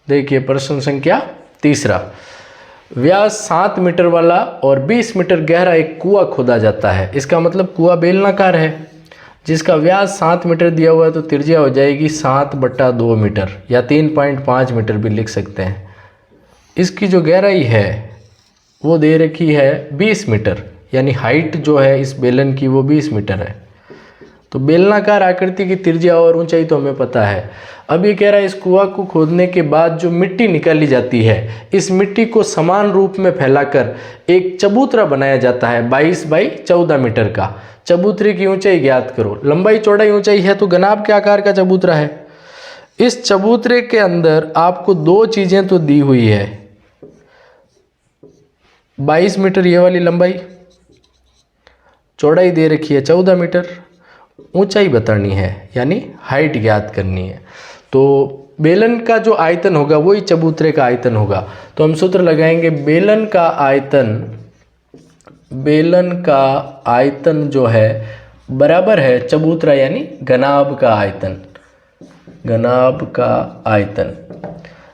देखिए प्रश्न संख्या तीसरा, व्यास 7 मीटर वाला और 20 मीटर गहरा एक कुआं खोदा जाता है। इसका मतलब कुआं बेलनाकार है, जिसका व्यास 7 मीटर दिया हुआ है तो त्रिज्या हो जाएगी 7/2 मीटर या 3.5 मीटर भी लिख सकते हैं। इसकी जो गहराई है वो दे रखी है 20 मीटर, यानी हाइट जो है इस बेलन की वो 20 मीटर है। तो बेलनाकार आकृति की त्रिज्या और ऊंचाई तो हमें पता है। अब ये कह रहा है इस कुआं को खोदने के बाद जो मिट्टी निकाली जाती है, इस मिट्टी को समान रूप में फैलाकर एक चबूतरा बनाया जाता है 22 बाई 14 मीटर का। चबूतरे की ऊंचाई ज्ञात करो। लंबाई चौड़ाई ऊंचाई है तो घनाभ के आकार का चबूतरा है। इस चबूतरे के अंदर आपको दो चीजें तो दी हुई है, 22 मीटर ये वाली लंबाई, चौड़ाई दे रखी है 14 मीटर, ऊंचाई बतानी है यानी हाइट ज्ञात करनी है। तो बेलन का जो आयतन होगा वही चबूतरे का आयतन होगा। तो हम सूत्र लगाएंगे बेलन का आयतन जो है बराबर है चबूतरा यानी घनाभ का आयतन। घनाभ का आयतन,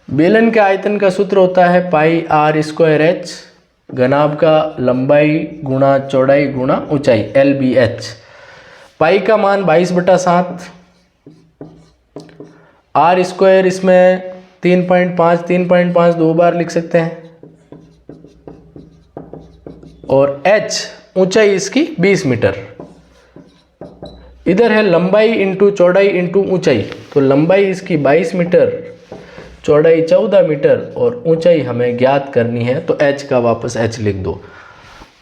बेलन के आयतन का सूत्र होता है पाई r²h, घनाभ का लंबाई गुणा चौड़ाई गुणा ऊंचाई LBH। पाई का मान 22/7, r² इसमें 3.5 दो बार लिख सकते हैं, और h ऊंचाई इसकी 20 मीटर। इधर है लंबाई इंटू चौड़ाई इंटू ऊंचाई, तो लंबाई इसकी 22 मीटर, चौड़ाई 14 मीटर और ऊंचाई हमें ज्ञात करनी है, तो h का वापस h लिख दो।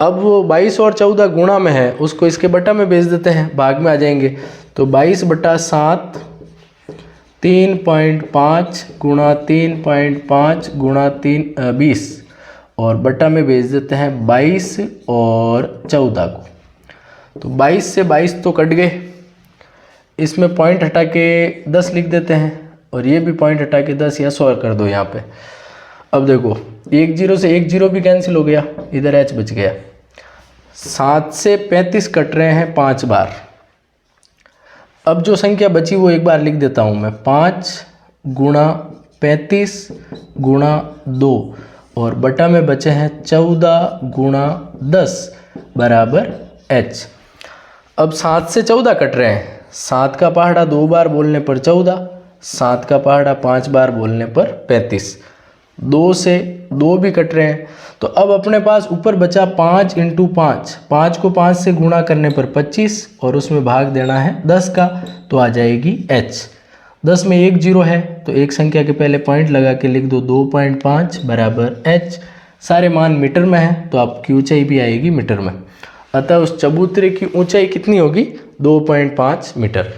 अब वो 22 और 14 गुणा में है, उसको इसके बटा में भेज देते हैं, भाग में आ जाएंगे। तो 22/7 3.5 गुणा 3.5 गुणा 20 और बटा में भेज देते हैं 22 और 14 को। तो 22 से 22 तो कट गए, इसमें पॉइंट हटा के 10 लिख देते हैं और ये भी पॉइंट हटा के 10 या 100 कर दो यहाँ पे। अब देखो 1 0 से 1 0 भी कैंसिल हो गया, इधर h बच गया। 7 से 35 कट रहे हैं 5 बार। अब जो संख्या बची वो एक बार लिख देता हूँ मैं, 5 गुणा 35 गुणा 2 और बटा में बचे हैं 14 गुणा 10 बराबर h। अब 7 से 14 कट रहे हैं, 7 का पहाड़ा 2 बार बोलने पर 14, 7 का पहाड़ा 5 बार बोलने पर 35, 2 से 2 भी कट रहे हैं। तो अब अपने पास ऊपर बचा 5 × 5, 5 को 5 से गुणा करने पर 25 और उसमें भाग देना है 10 का, तो आ जाएगी h। 10 में 1 0 है तो एक संख्या के पहले पॉइंट लगा के लिख दो 2.5 बराबर h। सारे मान मीटर में है तो आपकी ऊंचाई भी आएगी मीटर में। अतः उस चबूतरे की ऊंचाई कितनी होगी? 2.5 मीटर।